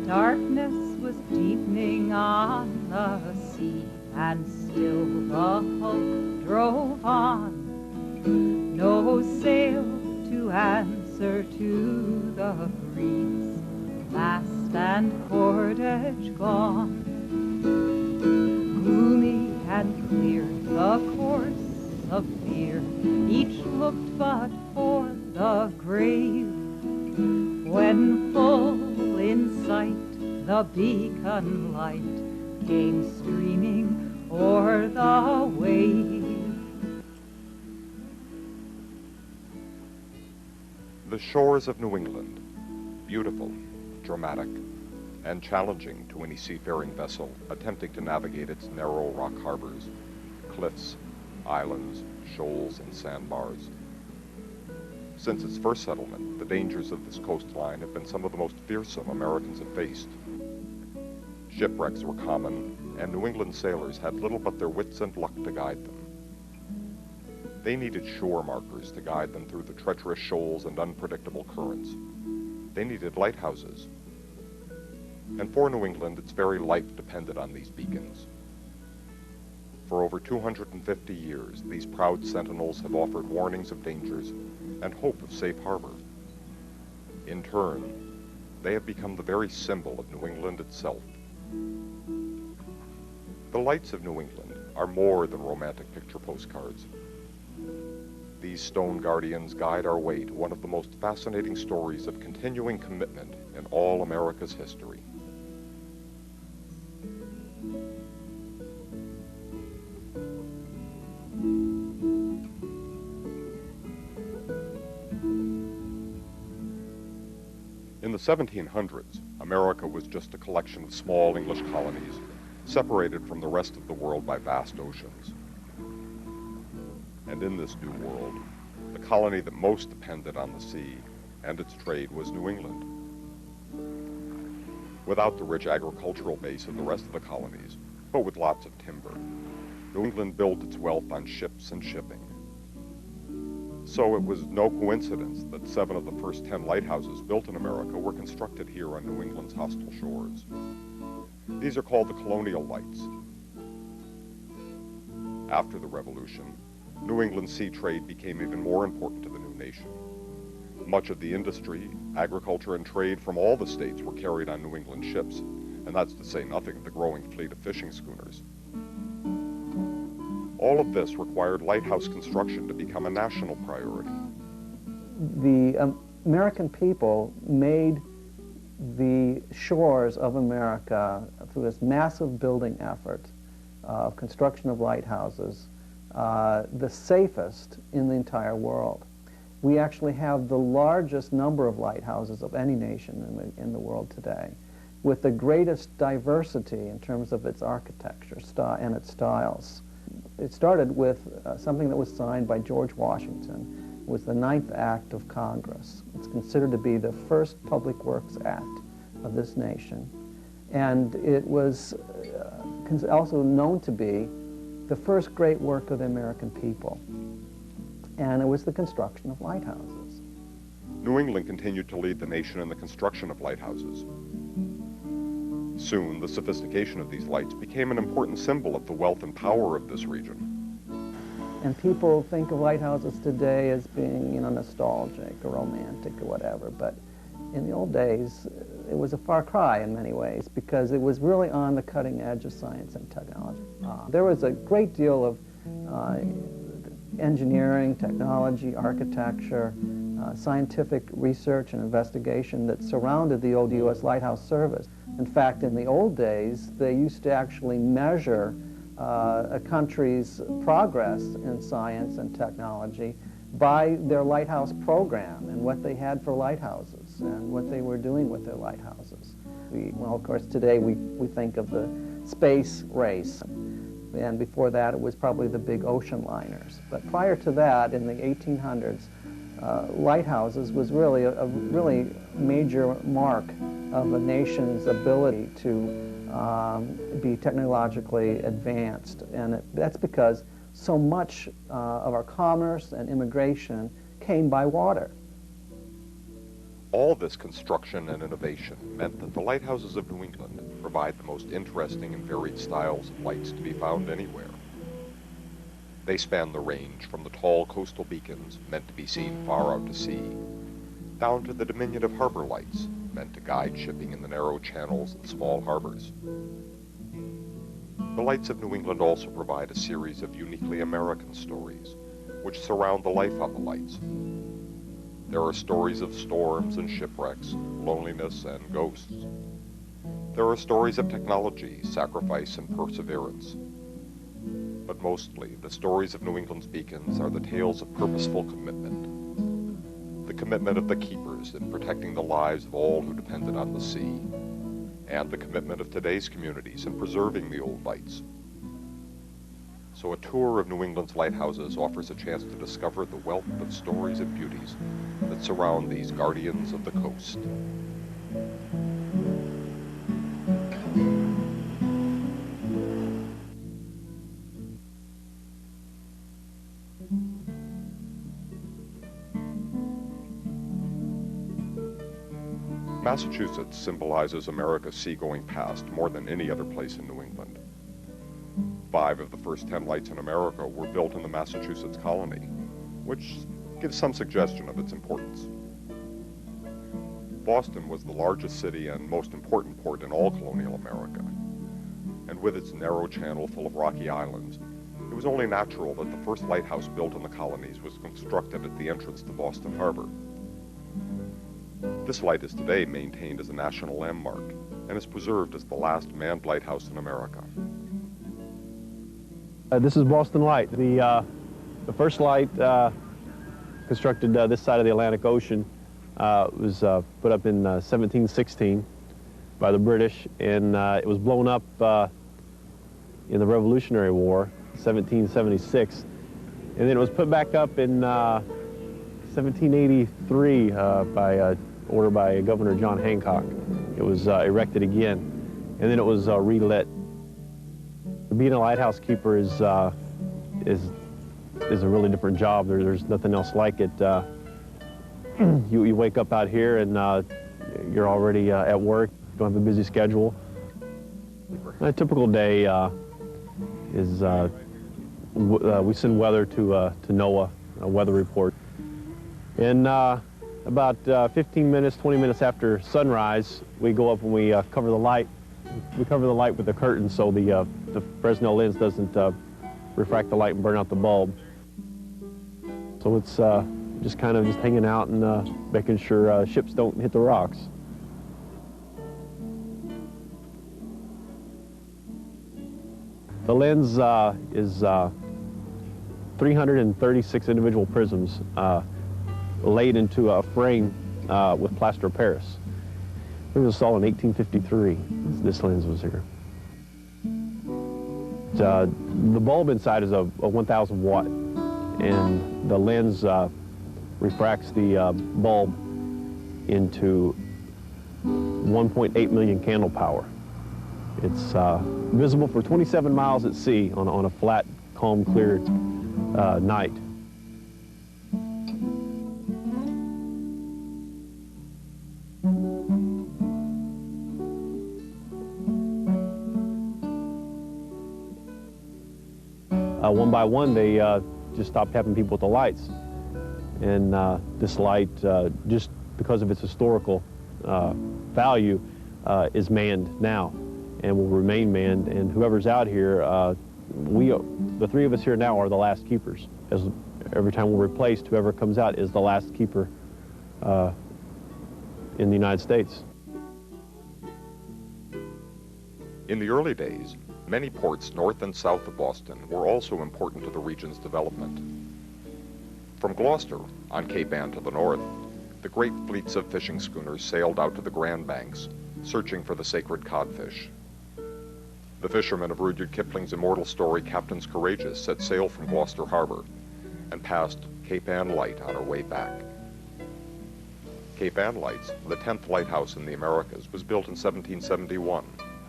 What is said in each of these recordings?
Darkness was deepening on the sea, and still the hulk drove on. No sail to answer to the breeze, mast and cordage gone. Gloomy and clear the course of fear, each looked but for the grave. When full in sight the beacon light came streaming o'er the wave. The shores of New England, beautiful, dramatic, and challenging to any seafaring vessel attempting to navigate its narrow rock harbors, cliffs, islands, shoals, and sandbars. Since its first settlement, the dangers of this coastline have been some of the most fearsome Americans have faced. Shipwrecks were common, and New England sailors had little but their wits and luck to guide them. They needed shore markers to guide them through the treacherous shoals and unpredictable currents. They needed lighthouses. And for New England, its very life depended on these beacons. For over 250 years, these proud sentinels have offered warnings of dangers and hope of safe harbor. In turn, they have become the very symbol of New England itself. The lights of New England are more than romantic picture postcards. These stone guardians guide our way to one of the most fascinating stories of continuing commitment in all America's history. In the 1700s, America was just a collection of small English colonies, separated from the rest of the world by vast oceans. And in this new world, the colony that most depended on the sea and its trade was New England. Without the rich agricultural base of the rest of the colonies, but with lots of timber, New England built its wealth on ships and shipping. So it was no coincidence that 7 of the first 10 lighthouses built in America were constructed here on New England's hostile shores. These are called the colonial lights. After the Revolution, New England's sea trade became even more important to the new nation. Much of the industry, agriculture, and trade from all the states were carried on New England ships, and that's to say nothing of the growing fleet of fishing schooners. All of this required lighthouse construction to become a national priority. The American people made the shores of America, through this massive building effort of construction of lighthouses, the safest in the entire world. We actually have the largest number of lighthouses of any nation in the world today, with the greatest diversity in terms of its architecture and its styles. It started with something that was signed by George Washington. It was the 9th Act of Congress. It's considered to be the first public works act of this nation. And it was also known to be the first great work of the American people. And it was the construction of lighthouses. New England continued to lead the nation in the construction of lighthouses. Soon, the sophistication of these lights became an important symbol of the wealth and power of this region. And people think of lighthouses today as being, nostalgic or romantic or whatever, but in the old days, it was a far cry in many ways, because it was really on the cutting edge of science and technology. There was a great deal of engineering, technology, architecture, scientific research and investigation that surrounded the old U.S. Lighthouse Service. In fact, in the old days, they used to actually measure a country's progress in science and technology by their lighthouse program and what they had for lighthouses and what they were doing with their lighthouses. Well, of course, today we think of the space race, and before that it was probably the big ocean liners. But prior to that, in the 1800s, lighthouses was really a really major mark of a nation's ability to be technologically advanced, and that's because so much of our commerce and immigration came by water. All this construction and innovation meant that the lighthouses of New England provide the most interesting and varied styles of lights to be found anywhere. They span the range from the tall coastal beacons meant to be seen far out to sea, down to the diminutive harbor lights meant to guide shipping in the narrow channels and small harbors. The lights of New England also provide a series of uniquely American stories, which surround the life on the lights. There are stories of storms and shipwrecks, loneliness and ghosts. There are stories of technology, sacrifice, and perseverance. But mostly, the stories of New England's beacons are the tales of purposeful commitment. The commitment of the keepers in protecting the lives of all who depended on the sea, and the commitment of today's communities in preserving the old lights. So a tour of New England's lighthouses offers a chance to discover the wealth of stories and beauties that surround these guardians of the coast. Massachusetts symbolizes America's seagoing past more than any other place in New England. 5 of the first 10 lights in America were built in the Massachusetts colony, which gives some suggestion of its importance. Boston was the largest city and most important port in all colonial America, and with its narrow channel full of rocky islands, it was only natural that the first lighthouse built in the colonies was constructed at the entrance to Boston Harbor. This light is today maintained as a national landmark and is preserved as the last manned lighthouse in America. This is Boston Light, the first light constructed this side of the Atlantic Ocean. Was put up in 1716 by the British, and it was blown up in the Revolutionary War, 1776, and then it was put back up in 1783 by order by Governor John Hancock. It was erected again, and then it was relit. Being a lighthouse keeper is a really different job. There's nothing else like it. You wake up out here and you're already at work. You don't have a busy schedule. A typical day is we send weather to NOAA, a weather report. And about 15 minutes, 20 minutes after sunrise, we go up and we cover the light. We cover the light with a curtain so the Fresnel lens doesn't refract the light and burn out the bulb. So it's just kind of hanging out and making sure ships don't hit the rocks. The lens is 336 individual prisms laid into a frame with plaster of Paris. It was installed in 1853. This lens was here. The bulb inside is a 1,000 watt, and the lens refracts the bulb into 1.8 million candle power. It's visible for 27 miles at sea on a flat, calm, clear night. One by one, they just stopped having people with the lights. And this light, just because of its historical value, is manned now and will remain manned. And whoever's out here, the 3 of us here now are the last keepers. As every time we're replaced, whoever comes out is the last keeper in the United States. In the early days, many ports north and south of Boston were also important to the region's development. From Gloucester, on Cape Ann to the north, the great fleets of fishing schooners sailed out to the Grand Banks, searching for the sacred codfish. The fishermen of Rudyard Kipling's immortal story, Captains Courageous, set sail from Gloucester Harbor and passed Cape Ann Light on our way back. Cape Ann Lights, the 10th lighthouse in the Americas, was built in 1771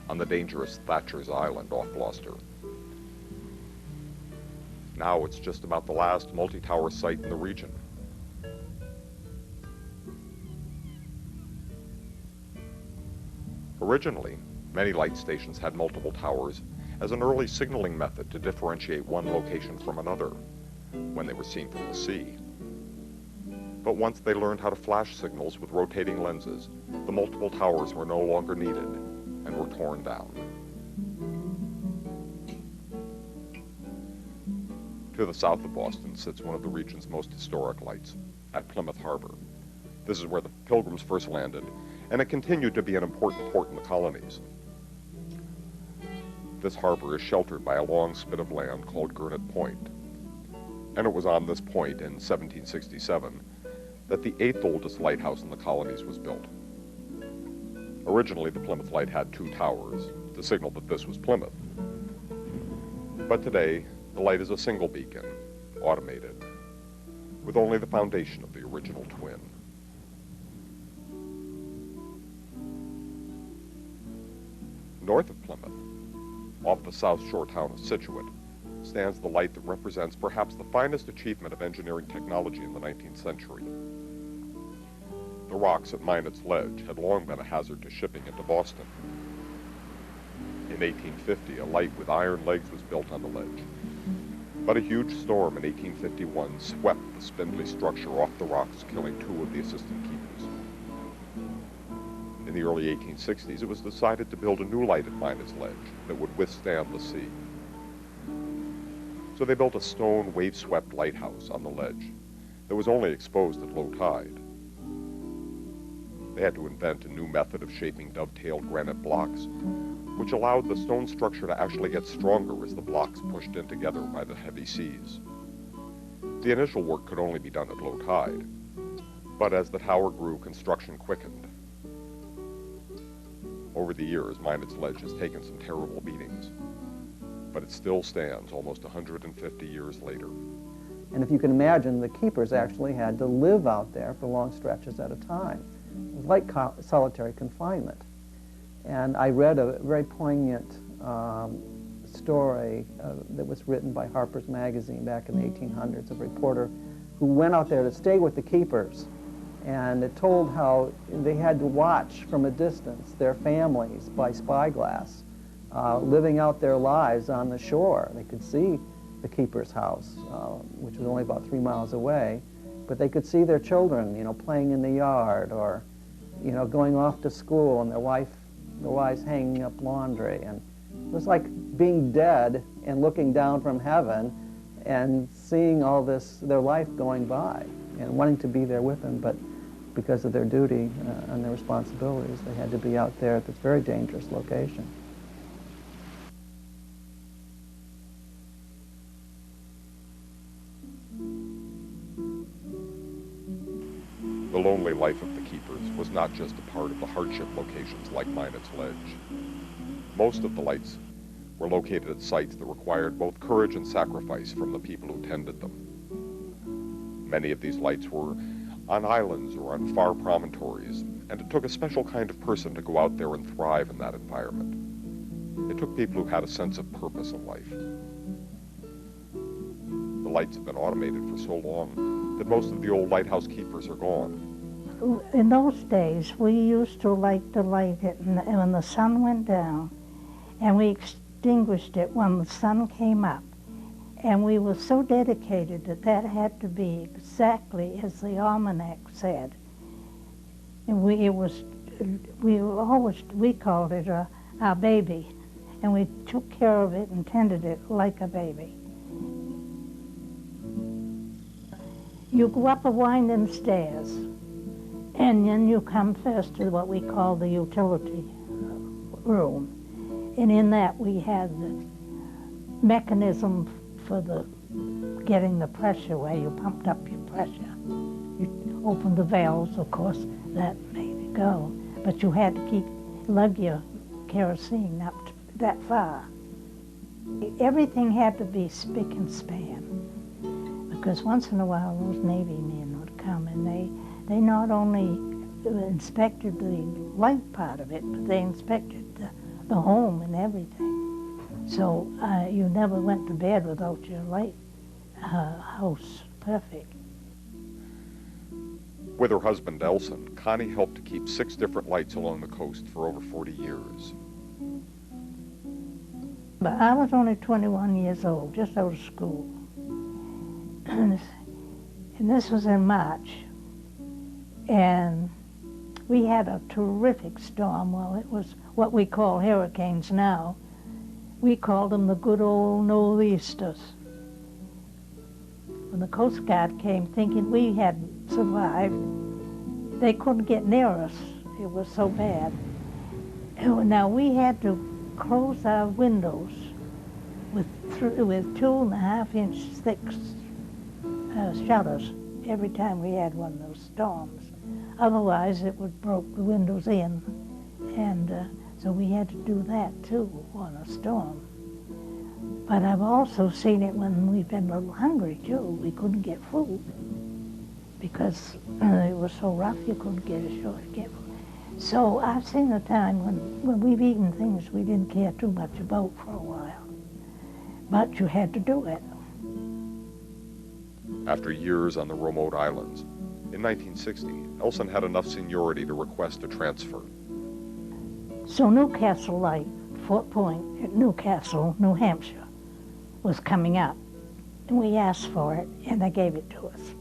on the dangerous Thatcher's Island off Gloucester. Now it's just about the last multi-tower site in the region. Originally, many light stations had multiple towers as an early signaling method to differentiate one location from another when they were seen from the sea. But once they learned how to flash signals with rotating lenses, the multiple towers were no longer needed and were torn down. To the south of Boston sits one of the region's most historic lights, at Plymouth Harbor. This is where the Pilgrims first landed, and it continued to be an important port in the colonies. This harbor is sheltered by a long spit of land called Gurnet Point, and it was on this point in 1767 that the 8th oldest lighthouse in the colonies was built. Originally, the Plymouth Light had 2 towers to signal that this was Plymouth. But today, the light is a single beacon, automated, with only the foundation of the original twin. North of Plymouth, off the south shore town of Scituate, stands the light that represents perhaps the finest achievement of engineering technology in the 19th century. The rocks at Minot's Ledge had long been a hazard to shipping into Boston. In 1850, a light with iron legs was built on the ledge. But a huge storm in 1851 swept the spindly structure off the rocks, killing 2 of the assistant keepers. In the early 1860s, it was decided to build a new light at Minot's Ledge that would withstand the sea. So they built a stone wave-swept lighthouse on the ledge that was only exposed at low tide. They had to invent a new method of shaping dovetailed granite blocks, which allowed the stone structure to actually get stronger as the blocks pushed in together by the heavy seas. The initial work could only be done at low tide, but as the tower grew, construction quickened. Over the years, Minot's Ledge has taken some terrible beatings, but it still stands almost 150 years later. And if you can imagine, the keepers actually had to live out there for long stretches at a time. It was like solitary confinement. And I read a very poignant story that was written by Harper's Magazine back in the 1800s, of a reporter who went out there to stay with the keepers. And it told how they had to watch from a distance their families by spyglass, living out their lives on the shore. They could see the keeper's house, which was only about 3 miles away, but they could see their children, playing in the yard, or, going off to school, and their wives hanging up laundry. And it was like being dead and looking down from heaven and seeing all this, their life going by, and wanting to be there with them, but because of their duty and their responsibilities, they had to be out there at this very dangerous location. The lonely life of the keepers was not just a part of the hardship locations like Minot's Ledge. Most of the lights were located at sites that required both courage and sacrifice from the people who tended them. Many of these lights were on islands or on far promontories, and it took a special kind of person to go out there and thrive in that environment. It took people who had a sense of purpose in life. The lights have been automated for so long that most of the old lighthouse keepers are gone. In those days, we used to like to light it when the sun went down, and we extinguished it when the sun came up. And we were so dedicated that that had to be exactly as the almanac said. And we called it our baby, and we took care of it and tended it like a baby. You go up a winding stairs, and then you come first to what we call the utility room. And in that we had the mechanism for getting the pressure, where you pumped up your pressure. You opened the valves, of course, that made it go. But you had to lug your kerosene up that far. Everything had to be spick and span, because once in a while those Navy men would come, and they not only inspected the light part of it, but they inspected the home and everything. So you never went to bed without your light house perfect. With her husband, Elson, Connie helped to keep 6 different lights along the coast for over 40 years. But I was only 21 years old, just out of school. And this was in March. And we had a terrific storm. Well, it was what we call hurricanes now. We called them the good old nor'easters. When the Coast Guard came thinking we had survived, they couldn't get near us. It was so bad. Now we had to close our windows with 2.5-inch thick shutters every time we had one of those storms. Otherwise it would broke the windows in. And so we had to do that too on a storm. But I've also seen it when we've been a little hungry too. We couldn't get food because it was so rough you couldn't get ashore to get food. So I've seen a time when we've eaten things we didn't care too much about for a while. But you had to do it. After years on the remote islands, in 1960, Elson had enough seniority to request a transfer. So Newcastle Light, Fort Point at Newcastle, New Hampshire, was coming up. And we asked for it, and they gave it to us.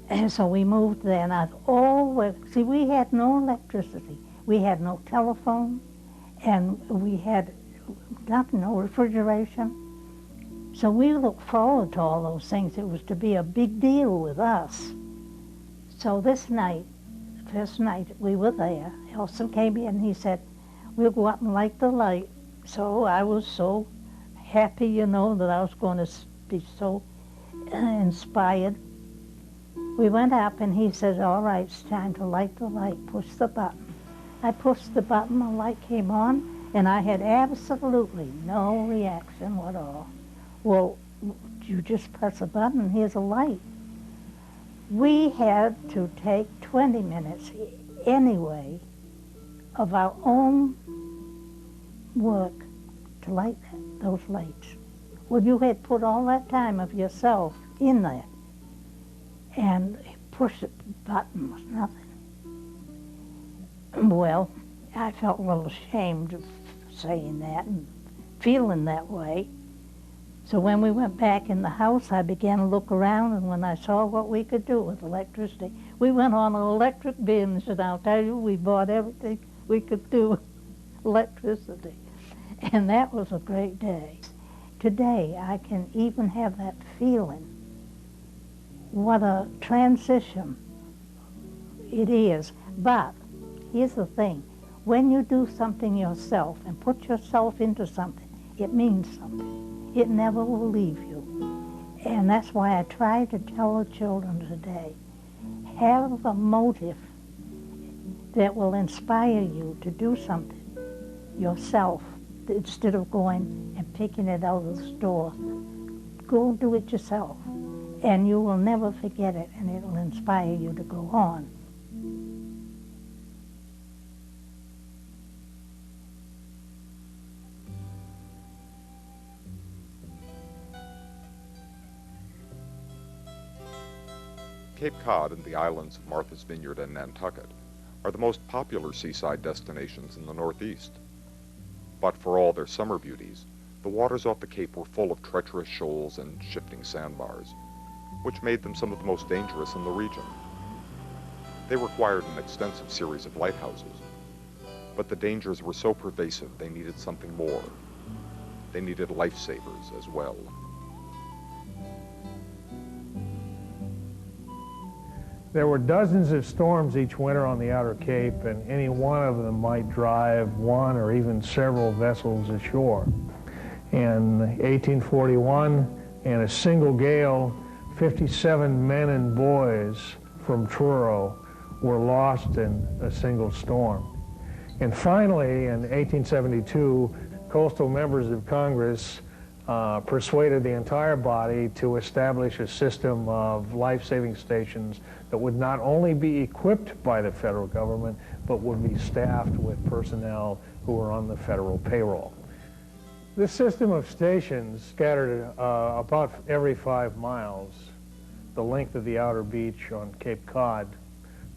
And so we moved there, and see, we had no electricity. We had no telephone, and we had nothing, no refrigeration. So we looked forward to all those things. It was to be a big deal with us. So this night, the first night we were there, Elson came in and he said, we'll go up and light the light. So I was so happy, you know, that I was going to be so inspired. We went up and he said, all right, it's time to light the light. Push the button. I pushed the button, the light came on, and I had absolutely no reaction at all. Well, you just press a button and here's a light. We had to take 20 minutes anyway of our own work to light those lights. Well, you had put all that time of yourself in there, and push the button was nothing. Well, I felt a little ashamed of saying that and feeling that way. So when we went back in the house, I began to look around, and when I saw what we could do with electricity, we went on an electric binge, and I'll tell you, we bought everything we could do with electricity. And that was a great day. Today, I can even have that feeling. What a transition it is. But here's the thing. When you do something yourself and put yourself into something, it means something. It never will leave you. And that's why I try to tell the children today, have a motive that will inspire you to do something yourself instead of going and picking it out of the store. Go do it yourself, and you will never forget it, and it will inspire you to go on. Cape Cod and the islands of Martha's Vineyard and Nantucket are the most popular seaside destinations in the Northeast. But for all their summer beauties, the waters off the Cape were full of treacherous shoals and shifting sandbars, which made them some of the most dangerous in the region. They required an extensive series of lighthouses, but the dangers were so pervasive they needed something more. They needed lifesavers as well. There were dozens of storms each winter on the Outer Cape, and any one of them might drive one or even several vessels ashore. In 1841, in a single gale, 57 men and boys from Truro were lost in a single storm. And finally, in 1872, coastal members of Congress persuaded the entire body to establish a system of life-saving stations that would not only be equipped by the federal government, but would be staffed with personnel who were on the federal payroll. This system of stations scattered about every 5 miles, the length of the outer beach on Cape Cod,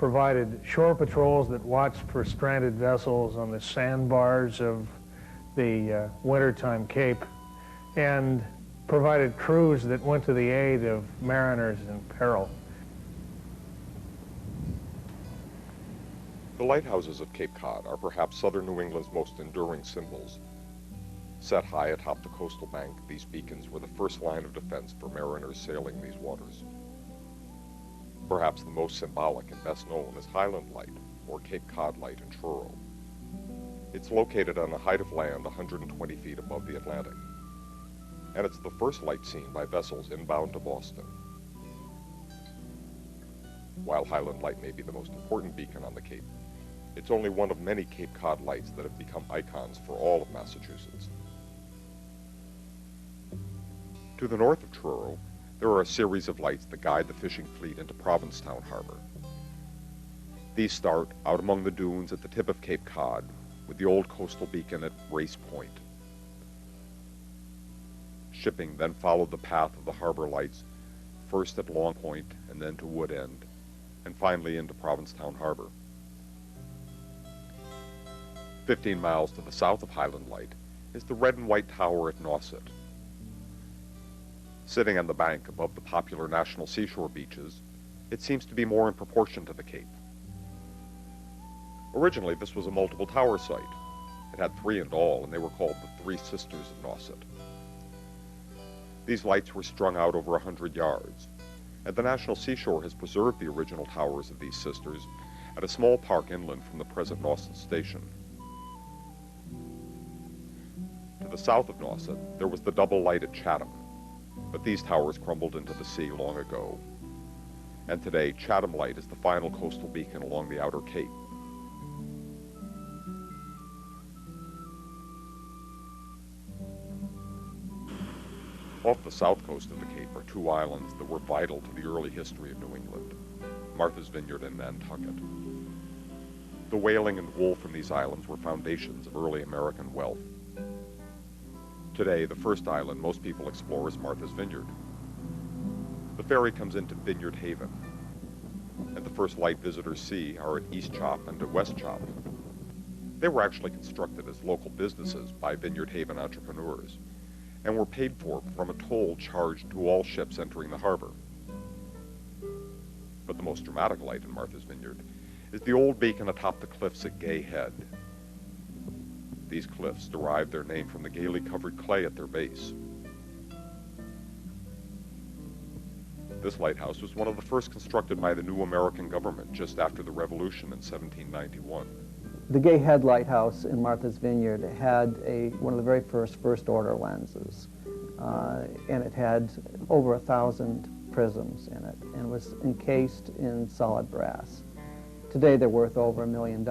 provided shore patrols that watched for stranded vessels on the sandbars of the wintertime Cape, and provided crews that went to the aid of mariners in peril. The lighthouses of Cape Cod are perhaps southern New England's most enduring symbols. Set high atop the coastal bank, these beacons were the first line of defense for mariners sailing these waters. Perhaps the most symbolic and best known is Highland Light, or Cape Cod Light in Truro. It's located on a height of land 120 feet above the Atlantic, and it's the first light seen by vessels inbound to Boston. While Highland Light may be the most important beacon on the Cape, it's only one of many Cape Cod lights that have become icons for all of Massachusetts. To the north of Truro, there are a series of lights that guide the fishing fleet into Provincetown Harbor. These start out among the dunes at the tip of Cape Cod, with the old coastal beacon at Race Point. Shipping then followed the path of the harbor lights, first at Long Point and then to Wood End, and finally into Provincetown Harbor. 15 miles to the south of Highland Light is the red and white tower at Nauset. Sitting on the bank above the popular national seashore beaches, it seems to be more in proportion to the Cape. Originally, this was a multiple tower site. It had 3 in all, and they were called the Three Sisters of Nauset. These lights were strung out over 100 yards, and the National Seashore has preserved the original towers of these sisters at a small park inland from the present Nauset Station. To the south of Nauset, there was the double light at Chatham, but these towers crumbled into the sea long ago. And today, Chatham Light is the final coastal beacon along the outer Cape. Off the south coast of the Cape are 2 islands that were vital to the early history of New England, Martha's Vineyard and Nantucket. The whaling and wool from these islands were foundations of early American wealth. Today, the first island most people explore is Martha's Vineyard. The ferry comes into Vineyard Haven, and the first light visitors see are at East Chop and at West Chop. They were actually constructed as local businesses by Vineyard Haven entrepreneurs, and were paid for from a toll charged to all ships entering the harbor. But the most dramatic light in Martha's Vineyard is the old beacon atop the cliffs at Gay Head. These cliffs derive their name from the gaily covered clay at their base. This lighthouse was one of the first constructed by the new American government just after the Revolution in 1791. The Gay Head Lighthouse in Martha's Vineyard had one of the very first order lenses, and it had over 1,000 prisms in it, and was encased in solid brass. Today they're worth over $1 million.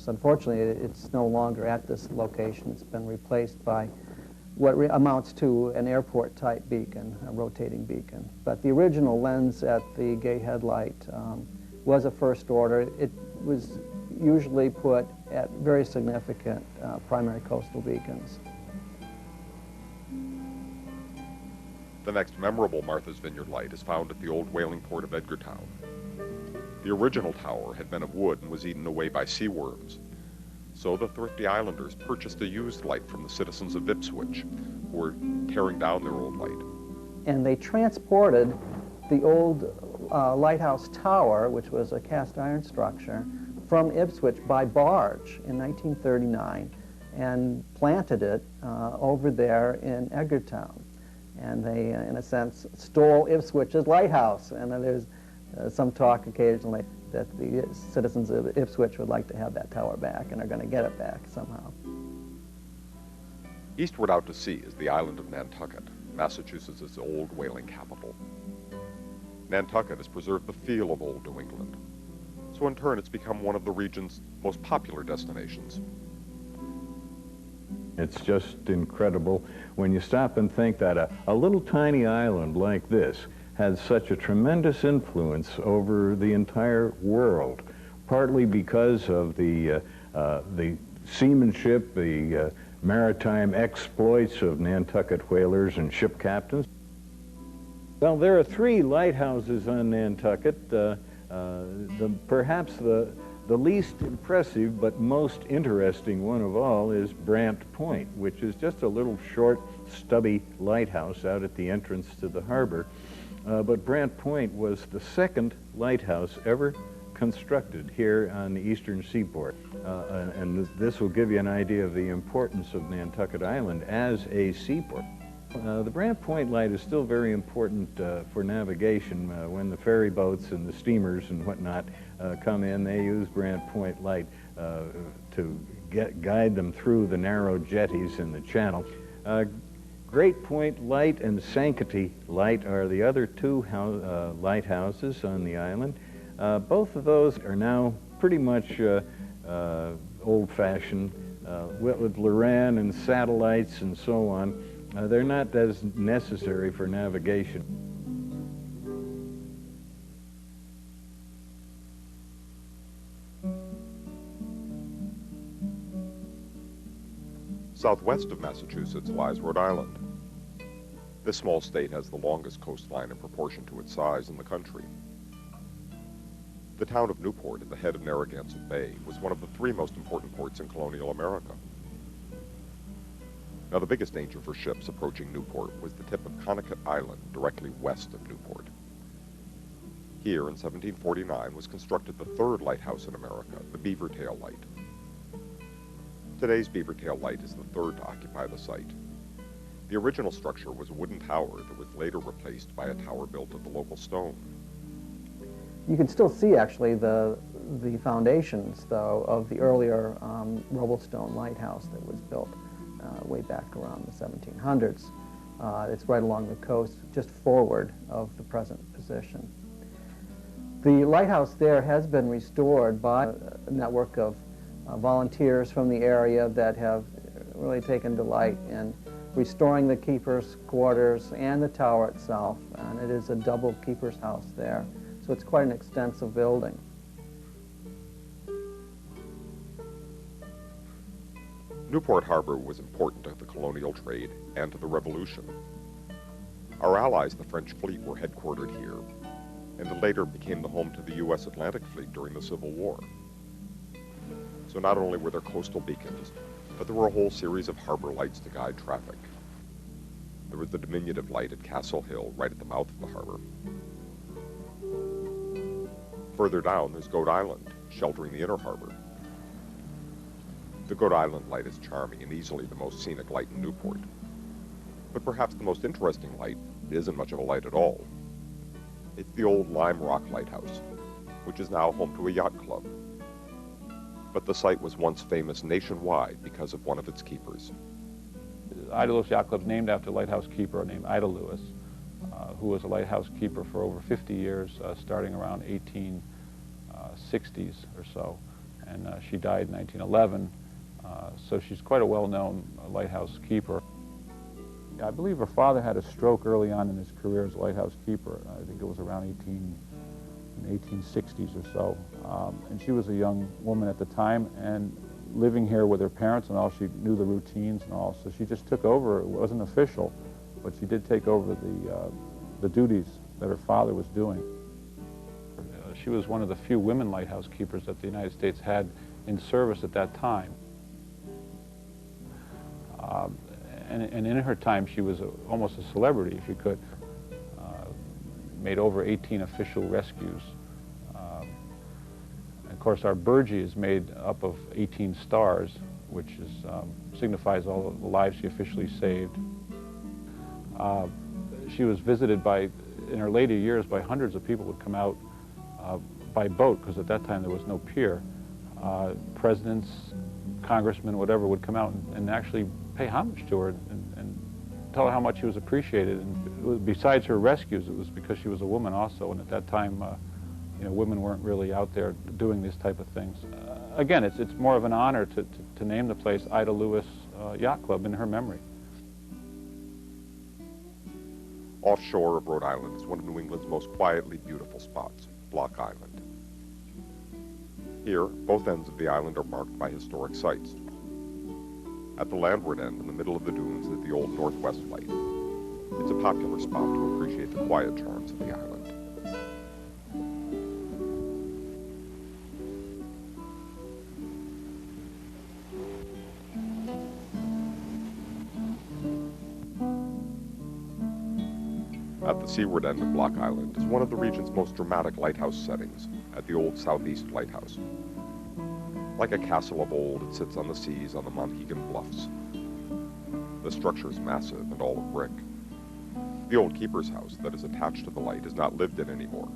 Unfortunately, it's no longer at this location. It's been replaced by what amounts to an airport-type beacon, a rotating beacon. But the original lens at the Gay Head Light was a first order. It was usually put at very significant primary coastal beacons. The next memorable Martha's Vineyard light is found at the old whaling port of Edgartown. The original tower had been of wood and was eaten away by sea worms. So the thrifty islanders purchased a used light from the citizens of Ipswich, who were tearing down their old light. And they transported the old lighthouse tower, which was a cast iron structure, from Ipswich by barge in 1939 and planted it over there in Edgartown. And they, in a sense, stole Ipswich's lighthouse. And there's some talk occasionally that the citizens of Ipswich would like to have that tower back and are going to get it back somehow. Eastward out to sea is the island of Nantucket, Massachusetts' old whaling capital. Nantucket has preserved the feel of old New England, so in turn it's become one of the region's most popular destinations. It's just incredible when you stop and think that a little tiny island like this had such a tremendous influence over the entire world, partly because of the seamanship, the maritime exploits of Nantucket whalers and ship captains. Well, there are 3 lighthouses on Nantucket. Perhaps the least impressive but most interesting one of all is Brant Point, which is just a little short, stubby lighthouse out at the entrance to the harbor. But Brant Point was the second lighthouse ever constructed here on the eastern seaboard. And this will give you an idea of the importance of Nantucket Island as a seaport. The Brant Point light is still very important for navigation. When the ferry boats and the steamers and whatnot come in, they use Brant Point light to guide them through the narrow jetties in the channel. Great Point Light and Sanctity Light are the other two lighthouses on the island. Both of those are now pretty much old-fashioned, with Loran and satellites and so on. They're not as necessary for navigation. Southwest of Massachusetts lies Rhode Island. This small state has the longest coastline in proportion to its size in the country. The town of Newport at the head of Narragansett Bay was one of the three most important ports in colonial America. Now, the biggest danger for ships approaching Newport was the tip of Connecticut Island, directly west of Newport. Here, in 1749, was constructed the third lighthouse in America, the Beaver Tail Light. Today's Beaver Tail Light is the third to occupy the site. The original structure was a wooden tower that was later replaced by a tower built of the local stone. You can still see, actually, the foundations, though, of the earlier rubble stone lighthouse that was built way back around the 1700s. It's right along the coast, just forward of the present position. The lighthouse there has been restored by a network of volunteers from the area that have really taken delight in restoring the keeper's quarters and the tower itself, and it is a double keeper's house there. So it's quite an extensive building. Newport Harbor was important to the colonial trade and to the Revolution. Our allies, the French fleet, were headquartered here, and it later became the home to the U.S. Atlantic Fleet during the Civil War. So not only were there coastal beacons, but there were a whole series of harbor lights to guide traffic. There was the diminutive light at Castle Hill, right at the mouth of the harbor. Further down, there's Goat Island, sheltering the inner harbor. The Goat Island light is charming and easily the most scenic light in Newport. But perhaps the most interesting light isn't much of a light at all. It's the old Lime Rock Lighthouse, which is now home to a yacht club. But the site was once famous nationwide because of one of its keepers. Ida Lewis Yacht Club is named after a lighthouse keeper named Ida Lewis, who was a lighthouse keeper for over 50 years, starting around 1860s or so. And she died in 1911. So she's quite a well-known lighthouse keeper. I believe her father had a stroke early on in his career as a lighthouse keeper. I think it was around 1860s or so. And she was a young woman at the time and living here with her parents and all. She knew the routines and all. So she just took over. It wasn't official, but she did take over the duties that her father was doing. She was one of the few women lighthouse keepers that the United States had in service at that time. And in her time, she was almost a celebrity, if you could. Made over 18 official rescues. And of course, our burgee is made up of 18 stars, which is, signifies all of the lives she officially saved. She was visited by, in her later years, by hundreds of people who would come out by boat, because at that time there was no pier. Presidents, congressmen, whatever, would come out and actually pay homage to her and tell her how much she was appreciated. And it was, besides her rescues, it was because she was a woman also, and at that time, you know, women weren't really out there doing these type of things. Again, it's more of an honor to name the place Ida Lewis Yacht Club in her memory. Offshore of Rhode Island is one of New England's most quietly beautiful spots, Block Island. Here, both ends of the island are marked by historic sites. At the landward end, in the middle of the dunes, is the old Northwest Light. It's a popular spot to appreciate the quiet charms of the island. at the seaward end of Block Island is one of the region's most dramatic lighthouse settings at the old Southeast Lighthouse. Like a castle of old, it sits on the seas on the Monhegan Bluffs. The structure is massive and all of brick. The old keeper's house that is attached to the light is not lived in anymore.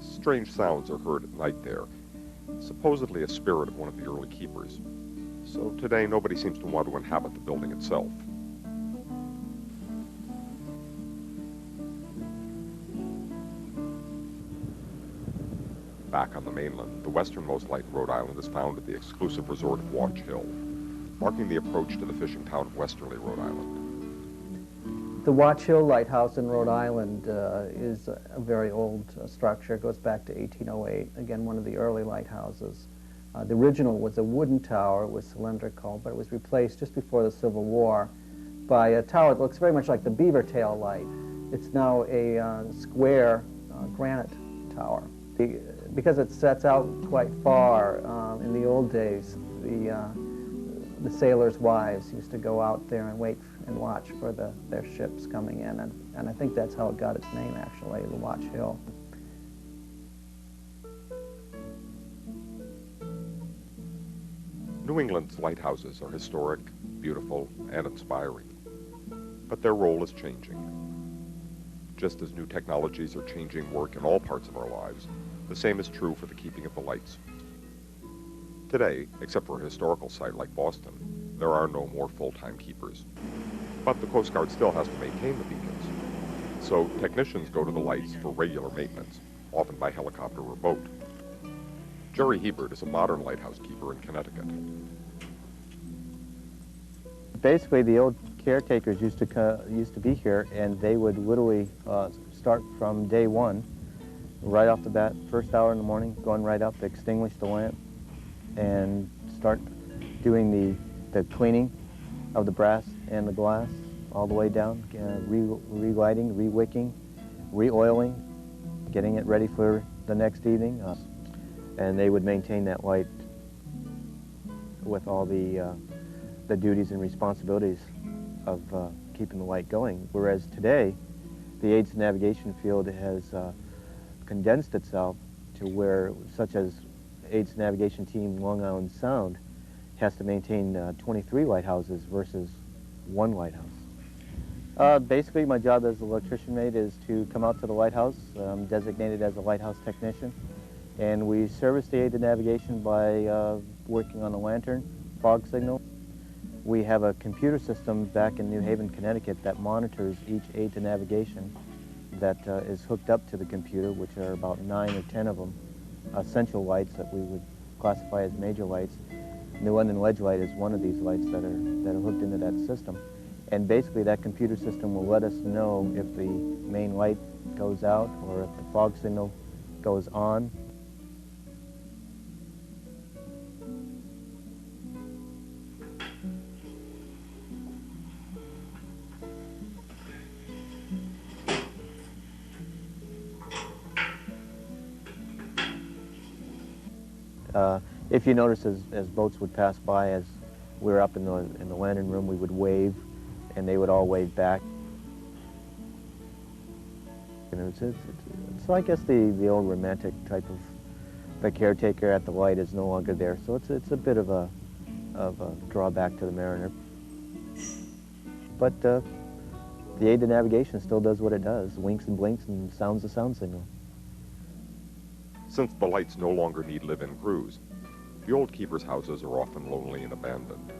Strange sounds are heard at night there, supposedly a spirit of one of the early keepers. So today nobody seems to want to inhabit the building itself. Back on the mainland, the westernmost light in Rhode Island is found at the exclusive resort of Watch Hill, marking the approach to the fishing town of Westerly, Rhode Island. The Watch Hill Lighthouse in Rhode Island is a very old structure. It goes back to 1808, again, one of the early lighthouses. The original was a wooden tower. It was cylindrical, but it was replaced just before the Civil War by a tower that looks very much like the beaver tail light. It's now a square granite tower. Because it sets out quite far, in the old days, the sailors' wives used to go out there and wait and watch for their ships coming in, and I think that's how it got its name, actually, the Watch Hill. New England's lighthouses are historic, beautiful, and inspiring, but their role is changing. Just as new technologies are changing work in all parts of our lives, the same is true for the keeping of the lights. Today, except for a historical site like Boston, there are no more full-time keepers. But the Coast Guard still has to maintain the beacons. So technicians go to the lights for regular maintenance, often by helicopter or boat. Jerry Hebert is a modern lighthouse keeper in Connecticut. Basically, the old caretakers used to be here, and they would literally start from day one, right off the bat, first hour in the morning, going right up, extinguish the lamp, and start doing the cleaning of the brass and the glass all the way down, relighting, re-wicking, re-oiling, getting it ready for the next evening. And they would maintain that light with all the duties and responsibilities of keeping the light going. Whereas today, the aids to navigation field has condensed itself to where, such as aids to navigation team Long Island Sound has to maintain 23 lighthouses versus one lighthouse. Basically, my job as an electrician mate is to come out to the lighthouse. I'm designated as a lighthouse technician, and we service the aid to navigation by working on a lantern, fog signal. We have a computer system back in New Haven, Connecticut that monitors each aid to navigation that is hooked up to the computer, which are about 9 or 10 of them, essential lights that we would classify as major lights. New London Ledge Light is one of these lights that are hooked into that system. And basically that computer system will let us know if the main light goes out or if the fog signal goes on. If you notice, as boats would pass by, as we were up in the lantern room, we would wave, and they would all wave back. And it's I guess the old romantic type of the caretaker at the light is no longer there, so it's a bit of a drawback to the mariner. But the aid to navigation still does what it does: winks and blinks and sounds the sound signal. Since the lights no longer need live-in crews, the old keepers' houses are often lonely and abandoned,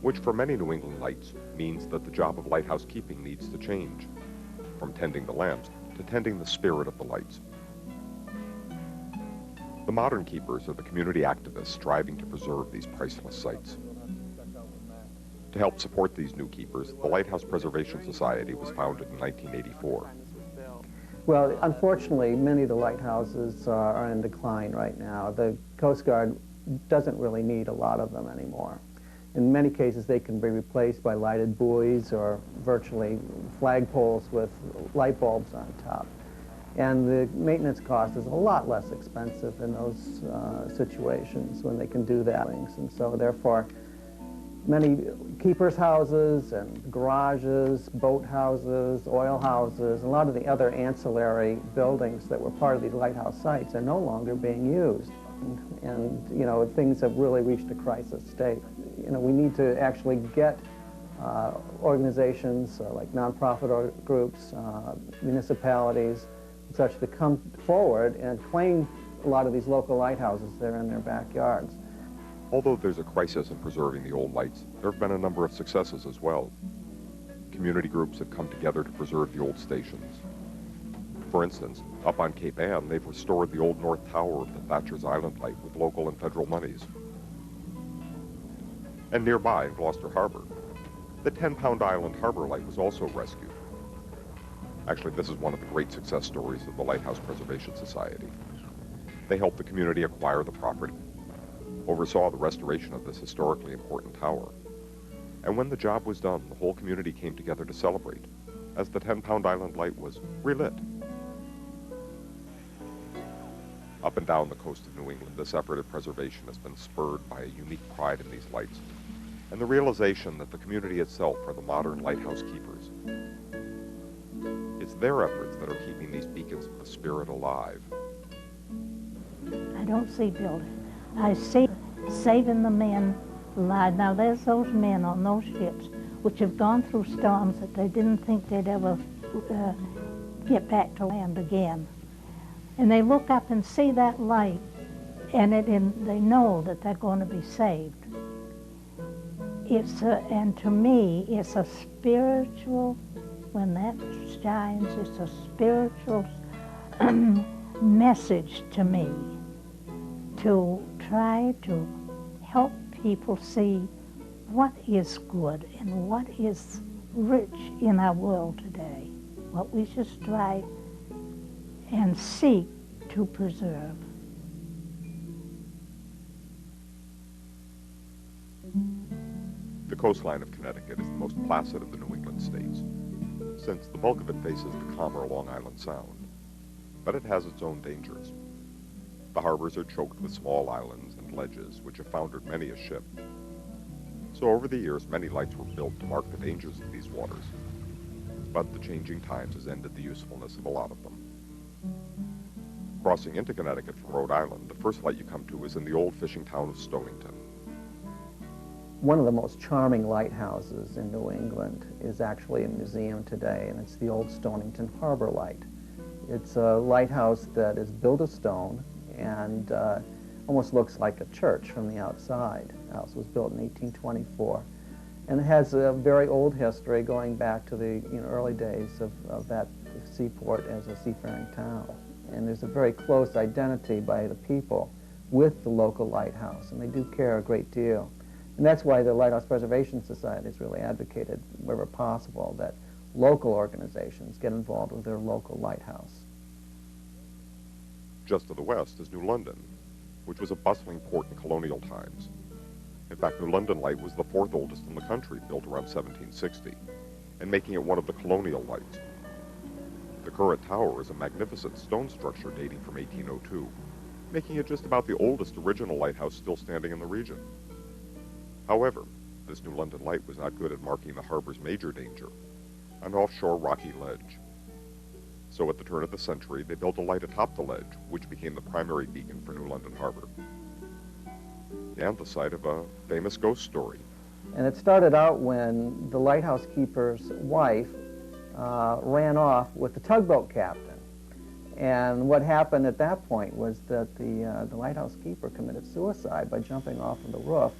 which for many New England lights means that the job of lighthouse keeping needs to change, from tending the lamps to tending the spirit of the lights. The modern keepers are the community activists striving to preserve these priceless sites. To help support these new keepers, the Lighthouse Preservation Society was founded in 1984. Well, unfortunately, many of the lighthouses are in decline right now. The Coast Guard doesn't really need a lot of them anymore. In many cases, they can be replaced by lighted buoys or virtually flagpoles with light bulbs on top. And the maintenance cost is a lot less expensive in those situations when they can do that. And so, therefore, many keepers' houses and garages, boat houses, oil houses, a lot of the other ancillary buildings that were part of these lighthouse sites are no longer being used. And you know, things have really reached a crisis state. You know, we need to actually get organizations like nonprofit groups, municipalities, such to come forward and claim a lot of these local lighthouses that are in their backyards. Although there's a crisis in preserving the old lights, there have been a number of successes as well. Community groups have come together to preserve the old stations. For instance, up on Cape Ann, they've restored the old North Tower of the Thatcher's Island Light with local and federal monies. And nearby, in Gloucester Harbor, the 10-pound island harbor light was also rescued. Actually, this is one of the great success stories of the Lighthouse Preservation Society. They helped the community acquire the property, oversaw the restoration of this historically important tower. And when the job was done, the whole community came together to celebrate, as the 10-pound island light was relit. Up and down the coast of New England, this effort at preservation has been spurred by a unique pride in these lights, and the realization that the community itself are the modern lighthouse keepers. It's their efforts that are keeping these beacons of the spirit alive. I don't see building. I see saving the men alive. Now there's those men on those ships which have gone through storms that they didn't think they'd ever get back to land again. And they look up and see that light, and they know that they're going to be saved. And to me, it's a spiritual, when that shines, it's a spiritual message to me to try to help people see what is good and what is rich in our world today, what we should strive and seek to preserve. The coastline of Connecticut is the most placid of the New England states, since the bulk of it faces the calmer Long Island Sound. But it has its own dangers. The harbors are choked with small islands and ledges, which have foundered many a ship. So over the years, many lights were built to mark the dangers of these waters. But the changing times has ended the usefulness of a lot of them. Crossing into Connecticut from Rhode Island, the first light you come to is in the old fishing town of Stonington. One of the most charming lighthouses in New England is actually a museum today, and it's the old Stonington Harbor Light. It's a lighthouse that is built of stone and almost looks like a church from the outside. The house was built in 1824, and it has a very old history going back to the early days of that seaport as a seafaring town. And there's a very close identity by the people with the local lighthouse, and they do care a great deal. And that's why the Lighthouse Preservation Society has really advocated, wherever possible, that local organizations get involved with their local lighthouse. Just to the west is New London, which was a bustling port in colonial times. In fact, New London Light was the fourth oldest in the country, built around 1760, and making it one of the colonial lights. The current tower is a magnificent stone structure dating from 1802, making it just about the oldest original lighthouse still standing in the region. However, this New London Light was not good at marking the harbor's major danger, an offshore rocky ledge. So at the turn of the century, they built a light atop the ledge, which became the primary beacon for New London Harbor, and the site of a famous ghost story. And it started out when the lighthouse keeper's wife ran off with the tugboat captain. And what happened at that point was that the lighthouse keeper committed suicide by jumping off of the roof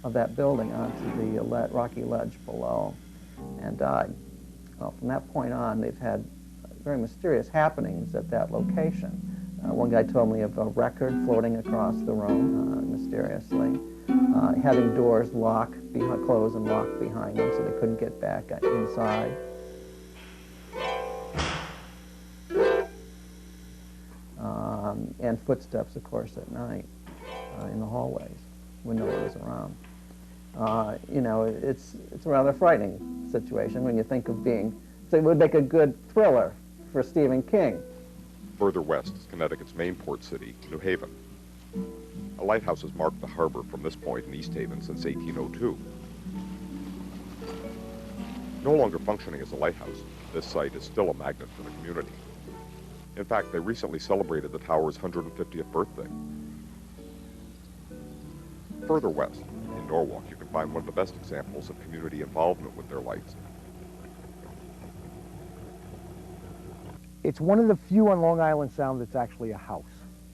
of that building onto the rocky ledge below and died. Well, from that point on, they've had very mysterious happenings at that location. One guy told me of a record floating across the room mysteriously, having doors close and lock behind them so they couldn't get back inside. And footsteps, of course, at night in the hallways when no one was around. It's a rather frightening situation when you think of so it would make a good thriller for Stephen King. Further west is Connecticut's main port city, New Haven. A lighthouse has marked the harbor from this point in East Haven since 1802, No longer functioning as a lighthouse, this site is still a magnet for the community. In fact, they recently celebrated the tower's 150th birthday. Further west, in Norwalk, you can find one of the best examples of community involvement with their lights. It's one of the few on Long Island Sound that's actually a house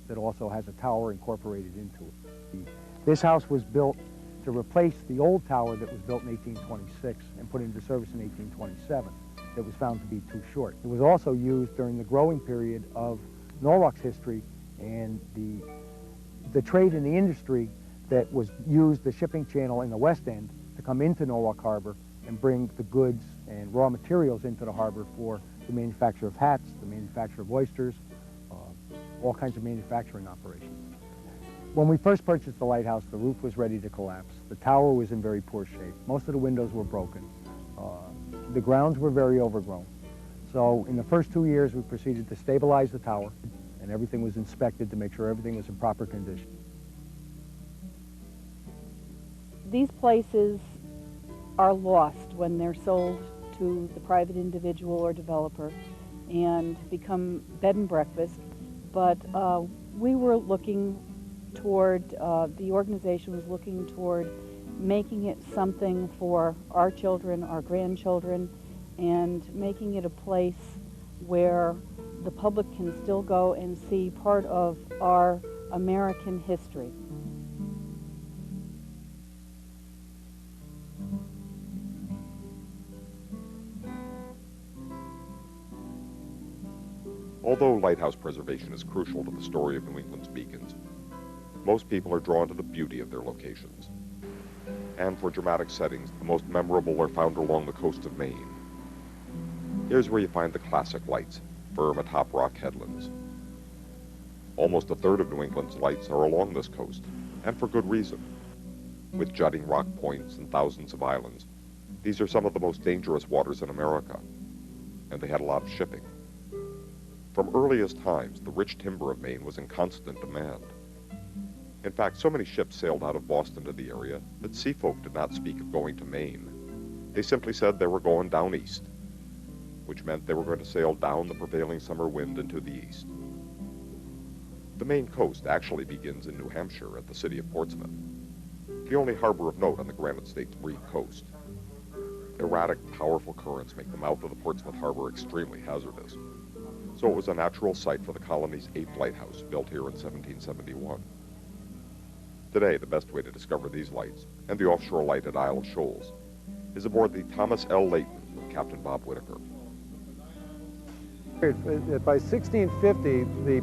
that also has a tower incorporated into it. This house was built to replace the old tower that was built in 1826 and put into service in 1827 that was found to be too short. It was also used during the growing period of Norwalk's history and the trade and the industry that was used the shipping channel in the West End to come into Norwalk Harbor and bring the goods and raw materials into the harbor for the manufacture of hats, the manufacture of oysters, all kinds of manufacturing operations. When we first purchased the lighthouse, the roof was ready to collapse. The tower was in very poor shape. Most of the windows were broken. The grounds were very overgrown. So in the first 2 years, we proceeded to stabilize the tower, and everything was inspected to make sure everything was in proper condition. These places are lost when they're sold to the private individual or developer and become bed and breakfast. But we were looking toward, the organization was looking toward making it something for our children, our grandchildren, and making it a place where the public can still go and see part of our American history. Although lighthouse preservation is crucial to the story of New England's beacons, most people are drawn to the beauty of their locations. And for dramatic settings, the most memorable are found along the coast of Maine. Here's where you find the classic lights, firm atop rock headlands. Almost a third of New England's lights are along this coast, and for good reason. With jutting rock points and thousands of islands, these are some of the most dangerous waters in America, and they had a lot of shipping. From earliest times, the rich timber of Maine was in constant demand. In fact, so many ships sailed out of Boston to the area that seafolk did not speak of going to Maine. They simply said they were going down east, which meant they were going to sail down the prevailing summer wind into the east. The Maine coast actually begins in New Hampshire at the city of Portsmouth, the only harbor of note on the Granite State's Bree coast. Erratic, powerful currents make the mouth of the Portsmouth harbor extremely hazardous, so it was a natural site for the colony's 8th lighthouse, built here in 1771. Today, the best way to discover these lights, and the offshore light at Isle of Shoals, is aboard the Thomas L. Layton with Captain Bob Whitaker. By 1650, the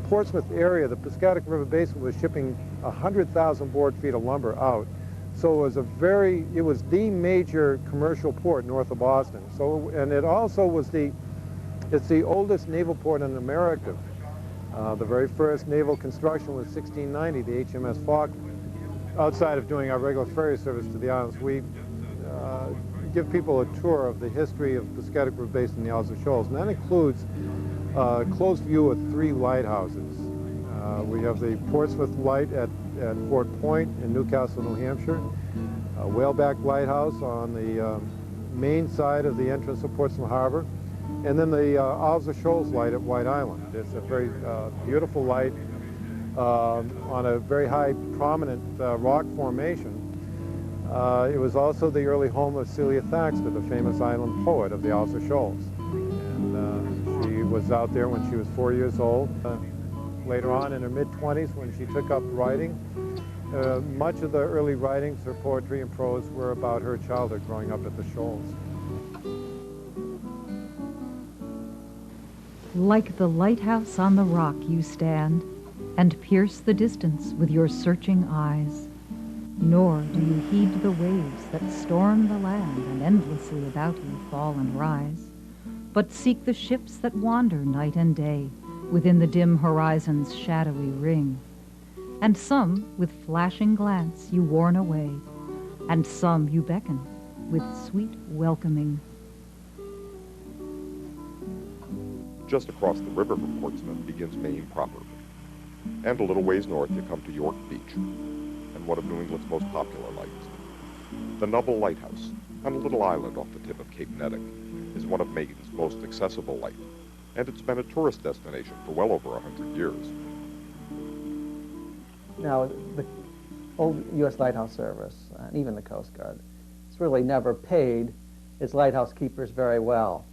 Portsmouth area, the Piscataqua River Basin, was shipping 100,000 board feet of lumber out. So it was the major commercial port north of Boston. So, and it also was it's the oldest naval port in America. The very first naval construction was 1690, the HMS Falkland. Outside of doing our regular ferry service to the islands, we give people a tour of the history of Piscataqua River Basin and the Isles of Shoals, and that includes a close view of 3 lighthouses. We have the Portsmouth Light at Fort Point in Newcastle, New Hampshire, a Whaleback Lighthouse on the main side of the entrance of Portsmouth Harbor, and then the Isles of Shoals Light at White Island. It's a very beautiful light on a very high, prominent rock formation. It was also the early home of Celia Thaxter, the famous island poet of the Isles of Shoals. And she was out there when she was 4 years old. Later on in her mid-20s, when she took up writing, much of the early writings, her poetry and prose, were about her childhood growing up at the Shoals. Like the lighthouse on the rock you stand, and pierce the distance with your searching eyes. Nor do you heed the waves that storm the land and endlessly about you fall and rise, but seek the ships that wander night and day within the dim horizon's shadowy ring. And some with flashing glance you warn away, and some you beckon with sweet welcoming. Just across the river from Portsmouth begins Maine proper. And a little ways north you come to York Beach, and one of New England's most popular lights. The Nubble Lighthouse, on a little island off the tip of Cape Cod, is one of Maine's most accessible lights, and it's been a tourist destination for well over 100 years. Now, the old U.S. Lighthouse Service, and even the Coast Guard, it's really never paid its lighthouse keepers very well,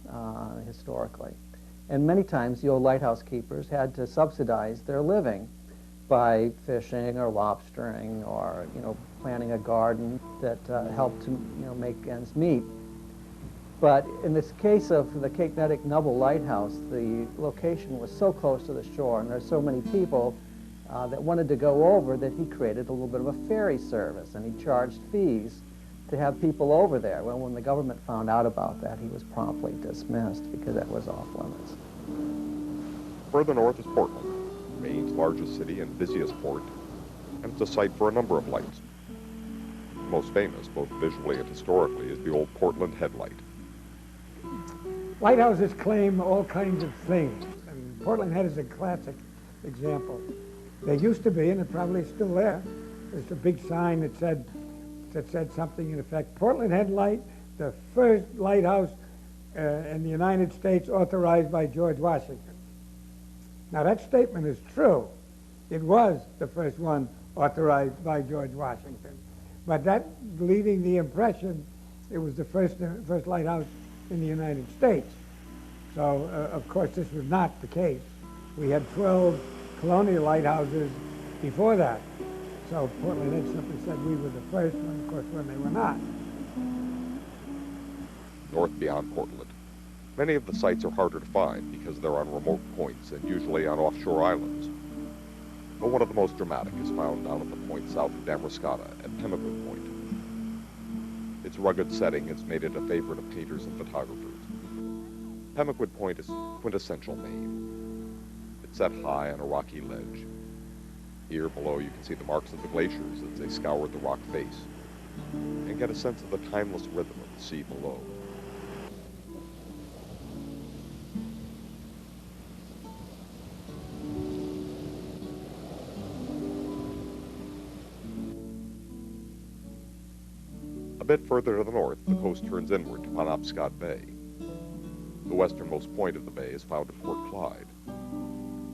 historically. And many times the old lighthouse keepers had to subsidize their living by fishing or lobstering or, planting a garden that helped to, make ends meet. But in this case of the Cape Cod Nubble Lighthouse, the location was so close to the shore, and there's so many people that wanted to go over, that he created a little bit of a ferry service, and he charged fees to have people over there. Well, when the government found out about that, he was promptly dismissed because that was off limits. Further north is Portland, Maine's largest city and busiest port, and it's a site for a number of lights. Most famous, both visually and historically, is the old Portland Headlight. Lighthouses claim all kinds of things, and Portland Head is a classic example. There used to be, and it probably is still there, there's a big sign that said something in effect, Portland Headlight, the first lighthouse in the United States authorized by George Washington. Now that statement is true. It was the first one authorized by George Washington. But that leaving the impression it was the first lighthouse in the United States. So, of course, this was not the case. We had 12 colonial lighthouses before that. So Portland Head simply said we were the first one, of course, when they were not. North beyond Portland, many of the sites are harder to find because they're on remote points and usually on offshore islands. But one of the most dramatic is found down at the point south of Damariscotta at Pemmican Point. Its rugged setting has made it a favorite of painters and photographers. Pemmican Point is quintessential Maine. It's set high on a rocky ledge. Here below you can see the marks of the glaciers as they scoured the rock face and get a sense of the timeless rhythm of the sea below. A bit further to the north, the coast turns inward to Penobscot Bay. The westernmost point of the bay is found at Port Clyde.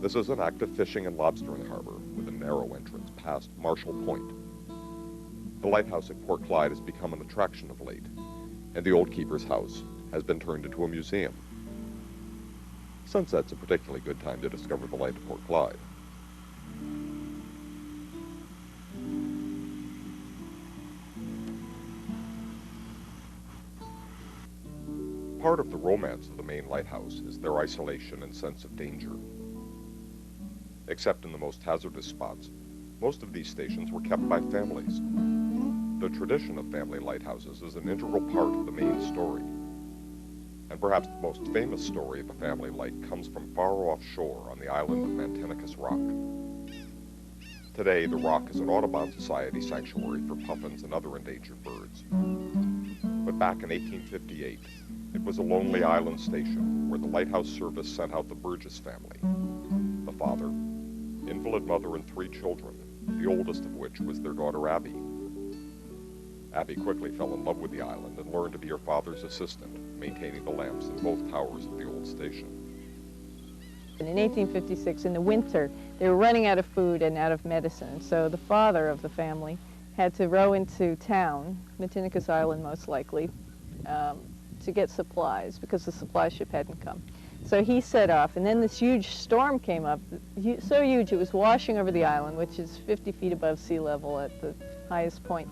This is an active fishing and lobstering harbor with a narrow entrance past Marshall Point. The lighthouse at Port Clyde has become an attraction of late, and the old keeper's house has been turned into a museum. Sunset's a particularly good time to discover the light of Port Clyde. Part of the romance of the Maine lighthouse is their isolation and sense of danger. Except in the most hazardous spots, most of these stations were kept by families. The tradition of family lighthouses is an integral part of the Maine story. And perhaps the most famous story of a family light comes from far offshore on the island of Mantenicus Rock. Today, the Rock is an Audubon Society sanctuary for puffins and other endangered birds. But back in 1858, it was a lonely island station where the lighthouse service sent out the Burgess family. The father, invalid mother, and 3 children, the oldest of which was their daughter Abby. Abby quickly fell in love with the island and learned to be her father's assistant, maintaining the lamps in both towers of the old station. In 1856, in the winter, they were running out of food and out of medicine, so the father of the family had to row into town, Mantenicus Island most likely, to get supplies because the supply ship hadn't come. So he set off, and then this huge storm came up, so huge it was washing over the island, which is 50 feet above sea level at the highest point.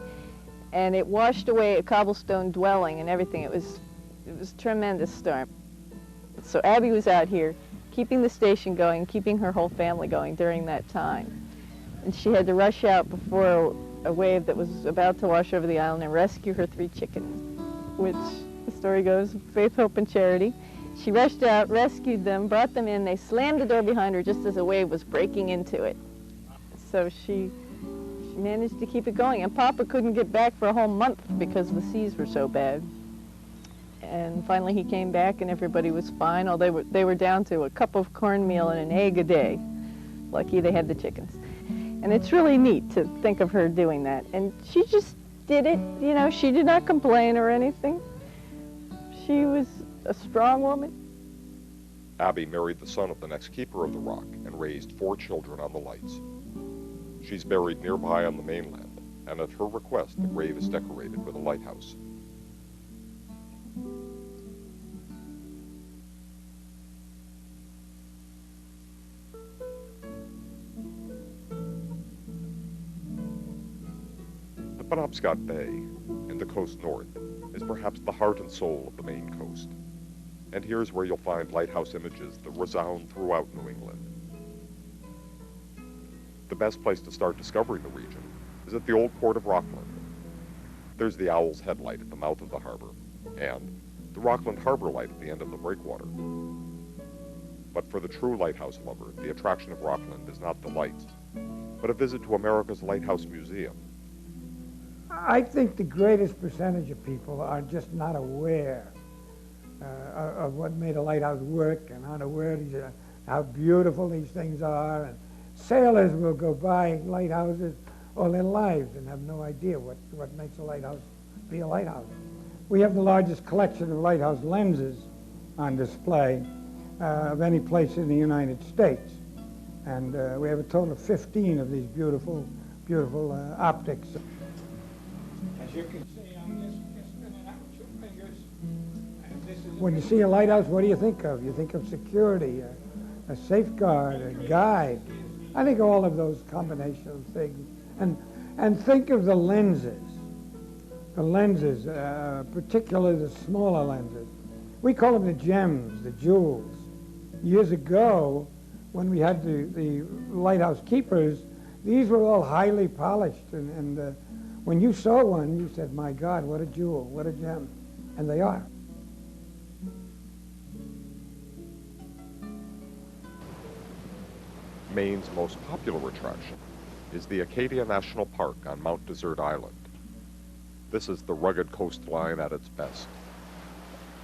And it washed away a cobblestone dwelling and everything. It was a tremendous storm. So Abby was out here keeping the station going, keeping her whole family going during that time. And she had to rush out before a wave that was about to wash over the island and rescue her 3 chickens, which the story goes, faith, hope, and charity. She rushed out, rescued them, brought them in. They slammed the door behind her just as a wave was breaking into it. So she managed to keep it going. And Papa couldn't get back for a whole month because the seas were so bad. And finally he came back and everybody was fine. Oh, they were down to a cup of cornmeal and an egg a day. Lucky they had the chickens. And it's really neat to think of her doing that. And she just did it, you know, she did not complain or anything. She was a strong woman. Abby married the son of the next keeper of the rock and raised 4 children on the lights. She's buried nearby on the mainland, and at her request, the grave is decorated with a lighthouse. The Penobscot Bay, in the coast north, is perhaps the heart and soul of the Maine coast. And here's where you'll find lighthouse images that resound throughout New England. The best place to start discovering the region is at the old port of Rockland. There's the Owl's Headlight at the mouth of the harbor, and the Rockland Harbor Light at the end of the breakwater. But for the true lighthouse lover, the attraction of Rockland is not the lights, but a visit to America's Lighthouse Museum. I think the greatest percentage of people are just not aware of what made a lighthouse work and unaware how beautiful these things are. And sailors will go by lighthouses all their lives and have no idea what makes a lighthouse be a lighthouse. We have the largest collection of lighthouse lenses on display of any place in the United States. And we have a total of 15 of these beautiful, beautiful optics. As you can see, I'm just spinning out 2 fingers. And this is when you see a lighthouse, what do you think of? You think of security, a safeguard, a guide. I think all of those combination of things. And think of the lenses, particularly the smaller lenses. We call them the gems, the jewels. Years ago, when we had the lighthouse keepers, these were all highly polished, and when you saw one, you said, my God, what a jewel, what a gem. And they are. Maine's most popular attraction is the Acadia National Park on Mount Desert Island. This is the rugged coastline at its best.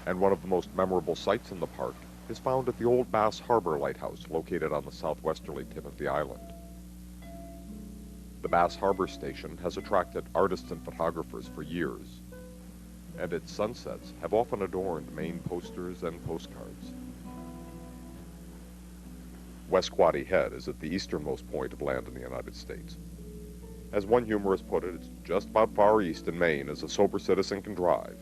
And one of the most memorable sights in the park is found at the old Bass Harbor Lighthouse located on the southwesterly tip of the island. The Bass Harbor Station has attracted artists and photographers for years, and its sunsets have often adorned Maine posters and postcards. Westquatty Head is at the easternmost point of land in the United States. As one humorist put it, it's just about far east in Maine as a sober citizen can drive.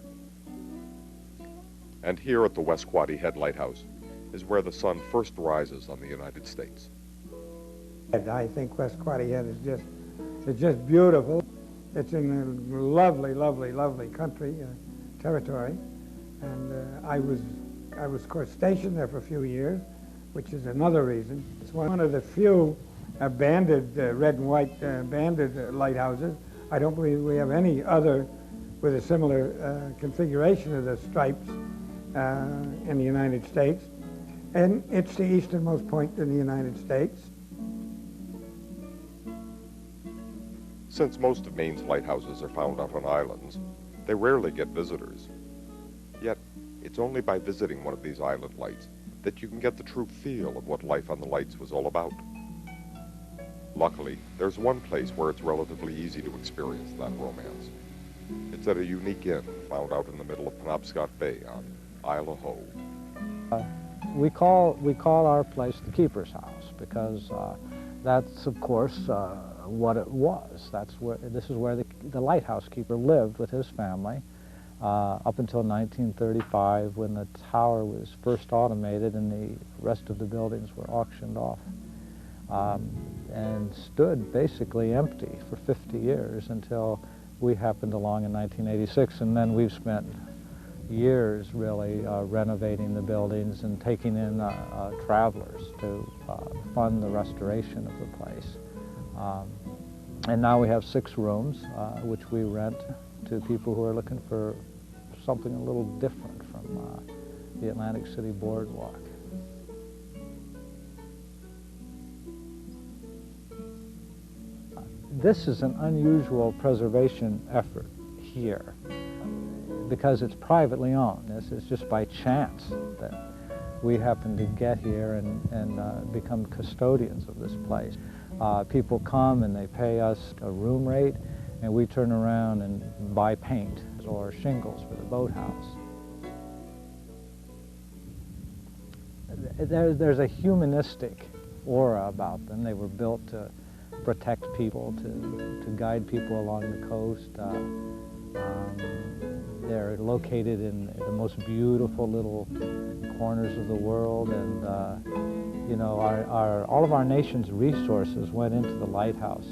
And here at the Westquatty Head Lighthouse is where the sun first rises on the United States. I think Westquatty Head is just beautiful. It's in a lovely, lovely, lovely country, territory. And I was, of course, stationed there for a few years, which is another reason. It's one of the few banded, red and white banded lighthouses. I don't believe we have any other with a similar configuration of the stripes in the United States. And it's the easternmost point in the United States. Since most of Maine's lighthouses are found out on islands, they rarely get visitors. Yet, it's only by visiting one of these island lights that you can get the true feel of what life on the lights was all about. Luckily, there's one place where it's relatively easy to experience that romance. It's at a unique inn found out in the middle of Penobscot Bay on Isle of Howe. We call our place the Keeper's House because that's, of course, what it was. This is where the lighthouse keeper lived with his family up until 1935, when the tower was first automated and the rest of the buildings were auctioned off, and stood basically empty for 50 years until we happened along in 1986, and then we've spent years really renovating the buildings and taking in travelers to fund the restoration of the place. And now we have 6 rooms, which we rent to people who are looking for something a little different from the Atlantic City Boardwalk. This is an unusual preservation effort here because it's privately owned. This is just by chance that we happen to get here and become custodians of this place. People come and they pay us a room rate, and we turn around and buy paint or shingles for the boathouse. There's a humanistic aura about them. They were built to protect people, to guide people along the coast. They're located in the most beautiful little corners of the world, and you know, all of our nation's resources went into the lighthouse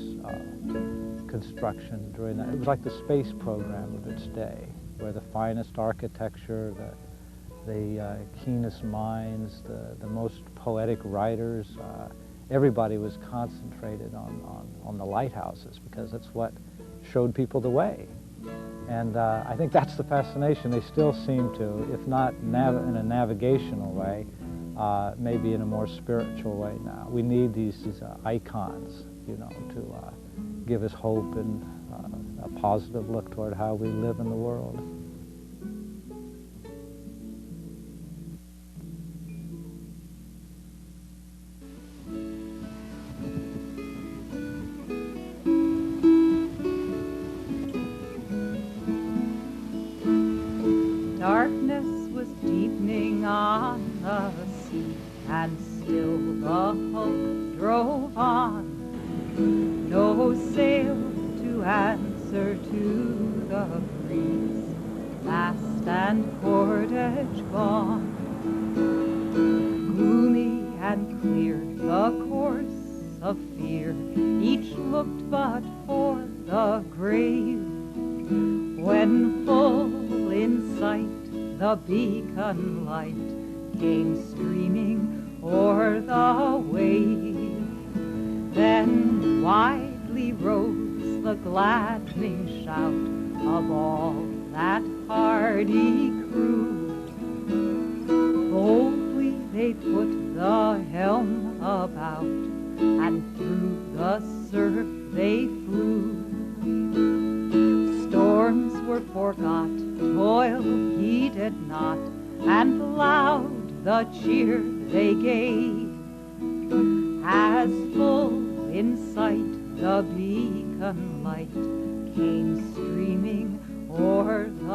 construction during that. It was like the space program of its day, where the finest architecture, the keenest minds, the most poetic writers, everybody was concentrated on the lighthouses, because that's what showed people the way. And I think that's the fascination. They still seem to, if not in a navigational way, maybe in a more spiritual way now. We need these icons, you know, to give us hope and a positive look toward how we live in the world. Darkness was deepening on the sea, and still the hulk drove on. No sail to answer to the breeze, mast and cordage gone. Gloomy and clear the course of fear, each looked but for the grave. When full in sight the beacon light came streaming o'er the wave, then widely rose the gladdening shout of all that hardy crew. Boldly they put the helm about, and through the surf they flew. Storms were forgot, toil heeded not, and loud the cheer they gave, as full in sight the beacon light came streaming o'er the